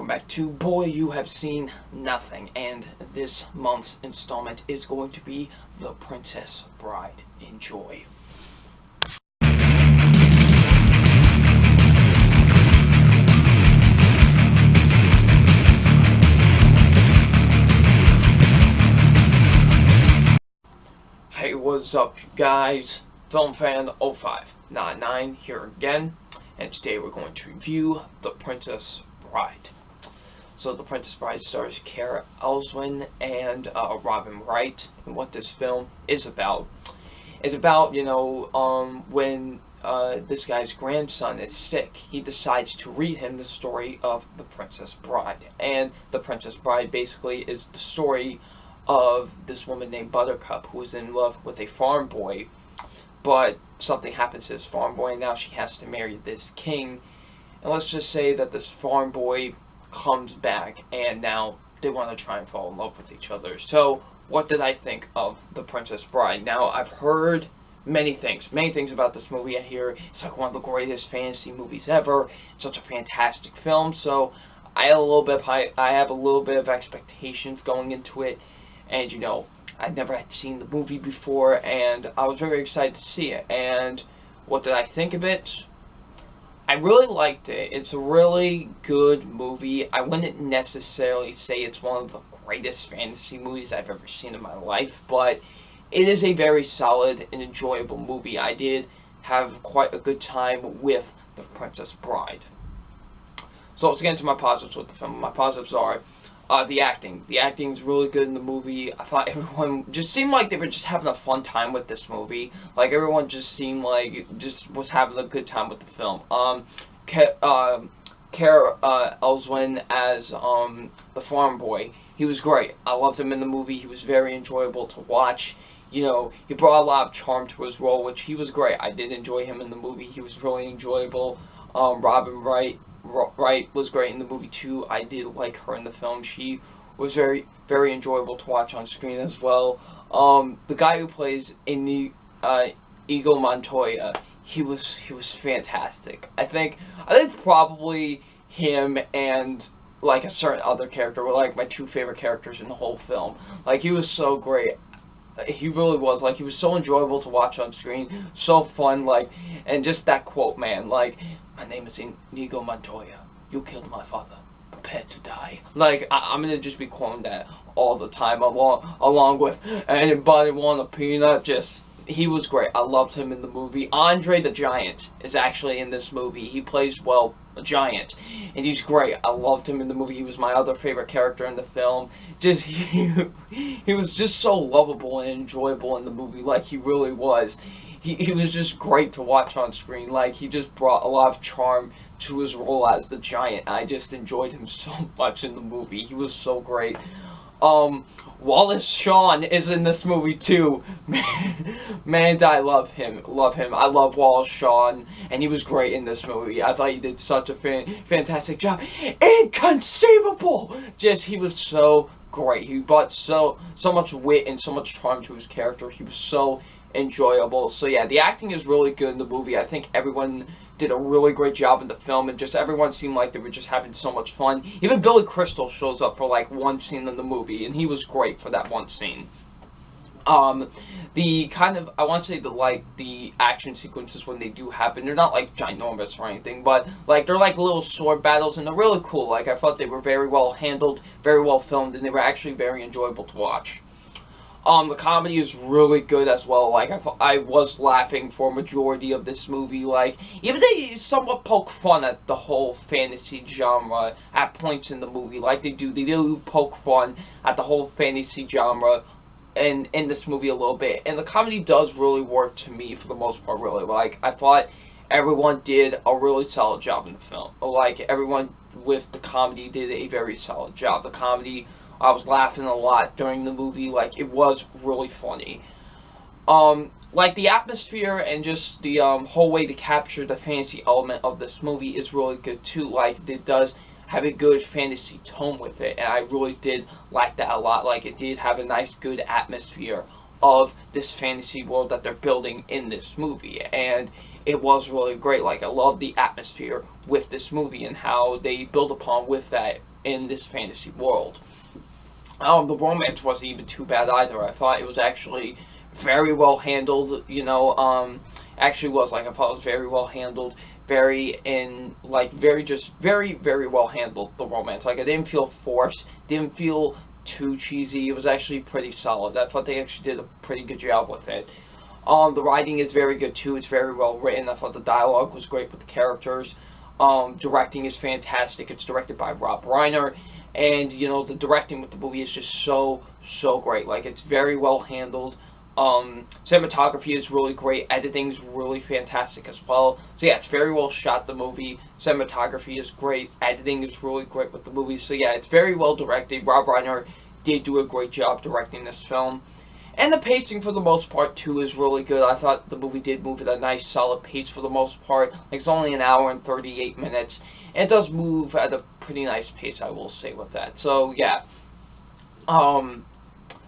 welcome back to Boy You Have Seen Nothing, and this month's installment is going to be The Princess Bride. Enjoy. Hey, what's up, guys? FilmFan0599 here again, and today we're going to review The Princess Bride. So, The Princess Bride stars Kara Elswin and Robin Wright, and what this film is about. It's about, when this guy's grandson is sick, he decides to read him the story of The Princess Bride. And The Princess Bride basically is the story of this woman named Buttercup, who is in love with a farm boy, but something happens to this farm boy, and now she has to marry this king. And let's just say that this farm boy comes back, and now they want to try and fall in love with each other. So, what did I think of The Princess Bride? Now, I've heard many things about this movie. I hear it's like one of the greatest fantasy movies ever. It's such a fantastic film. So, I have a little bit of expectations going into it, and I'd never had seen the movie before, and I was very excited to see it. And what did I think of it? I really liked it. It's a really good movie. I wouldn't necessarily say it's one of the greatest fantasy movies I've ever seen in my life, but it is a very solid and enjoyable movie. I did have quite a good time with The Princess Bride. So let's get into my positives with the film. My positives are the acting. The acting is really good in the movie. I thought everyone just seemed like they were just having a fun time with this movie. Like, everyone just seemed like just was having a good time with the film. Kara Elswin as the farm boy, he was great. I loved him in the movie. He was very enjoyable to watch. He brought a lot of charm to his role, which he was great. I did enjoy him in the movie. He was really enjoyable. Robin Wright was great in the movie too. I did like her in the film. She was very, very enjoyable to watch on screen as well. The guy who plays Inigo Montoya, he was fantastic. I think probably him and like a certain other character were like my two favorite characters in the whole film. Like, he was so great. He really was. Like, he was so enjoyable to watch on screen, so fun, like, and just that quote, man, like, "My name is Inigo Montoya. You killed my father. Prepare to die." Like, I'm gonna just be quoting that all the time, along with "Anybody Want a Peanut?" He was great. I loved him in the movie. Andre the Giant is actually in this movie. He plays, well, a giant, and he's great. I loved him in the movie. He was my other favorite character in the film. He was just so lovable and enjoyable in the movie. Like, he really was. He was just great to watch on screen. Like, he just brought a lot of charm to his role as the giant. I just enjoyed him so much in the movie. He was so great. Wallace Shawn is in this movie too. Man, I love him. I love Wallace Shawn, and he was great in this movie. I thought he did such a fantastic job. Inconceivable! He was so great. He brought so much wit and so much charm to his character. He was so enjoyable. So yeah, the acting is really good in the movie. I think everyone did a really great job in the film, and just everyone seemed like they were just having so much fun. Even Billy Crystal shows up for like one scene in the movie, and he was great for that one scene. I want to say the action sequences when they do happen, they're not like ginormous or anything, but like they're like little sword battles, and they're really cool. Like, I thought they were very well handled, very well filmed, and they were actually very enjoyable to watch. The comedy is really good as well. Like, I was laughing for a majority of this movie. Like, even they somewhat poke fun at the whole fantasy genre at points in the movie. Like, they do poke fun at the whole fantasy genre in this movie a little bit. And the comedy does really work to me for the most part, really. Like, I thought everyone did a really solid job in the film. Like, everyone with the comedy did a very solid job. The comedy, I was laughing a lot during the movie. Like, it was really funny. Like, the atmosphere and just the whole way to capture the fantasy element of this movie is really good too. Like, it does have a good fantasy tone with it, and I really did like that a lot. Like, it did have a nice, good atmosphere of this fantasy world that they're building in this movie, and it was really great. Like, I love the atmosphere with this movie and how they build upon with that in this fantasy world. The romance wasn't even too bad either. I thought it was actually very well handled. Actually was like I thought it was very well handled. Very well handled, the romance. Like, I didn't feel forced. Didn't feel too cheesy. It was actually pretty solid. I thought they actually did a pretty good job with it. The writing is very good too. It's very well written. I thought the dialogue was great with the characters. Directing is fantastic. It's directed by Rob Reiner, and the directing with the movie is just so great. Like, it's very well handled. Cinematography is really great. Editing is really fantastic as well. So yeah, it's very well shot, the movie. Cinematography is great. Editing is really great with the movie. So yeah, it's very well directed. Rob Reiner did do a great job directing this film. And the pacing for the most part too is really good. I thought the movie did move at a nice solid pace for the most part. Like, it's only an hour and 38 minutes. And it does move at a pretty nice pace, I will say, with that. So yeah.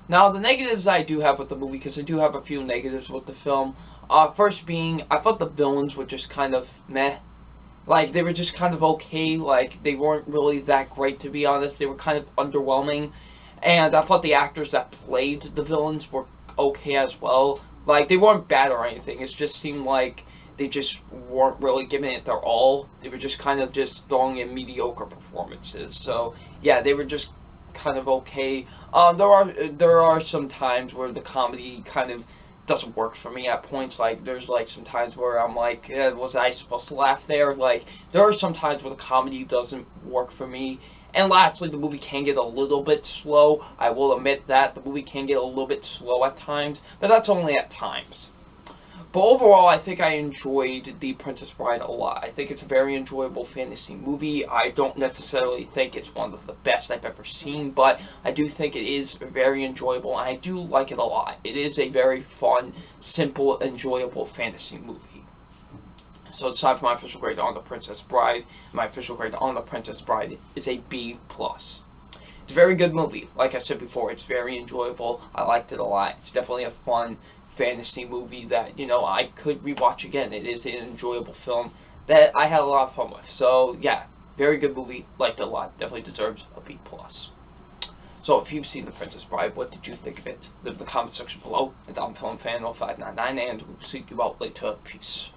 Now, the negatives I do have with the movie, because I do have a few negatives with the film. First being, I thought the villains were just kind of meh. Like, they were just kind of okay. Like, they weren't really that great, to be honest. They were kind of underwhelming. And I thought the actors that played the villains were okay as well. Like, they weren't bad or anything. It just seemed like they just weren't really giving it their all. They were just kind of just throwing in mediocre performances. So, yeah, they were just kind of okay. There are some times where the comedy kind of doesn't work for me at points. Like, there's like some times where I'm like, was I supposed to laugh there? Like, there are some times where the comedy doesn't work for me. And lastly, the movie can get a little bit slow. I will admit that the movie can get a little bit slow at times, but that's only at times. But overall, I think I enjoyed The Princess Bride a lot. I think it's a very enjoyable fantasy movie. I don't necessarily think it's one of the best I've ever seen, but I do think it is very enjoyable, and I do like it a lot. It is a very fun, simple, enjoyable fantasy movie. So it's time for my official grade on The Princess Bride. My official grade on The Princess Bride is a B+. It's a very good movie. Like I said before, it's very enjoyable. I liked it a lot. It's definitely a fun fantasy movie that, I could rewatch again. It is an enjoyable film that I had a lot of fun with. So, yeah, very good movie. Liked it a lot. Definitely deserves a B+. So, if you've seen The Princess Bride, what did you think of it? Leave in the comment section below. And I'm FilmFan0599, and we'll see you out later. Peace.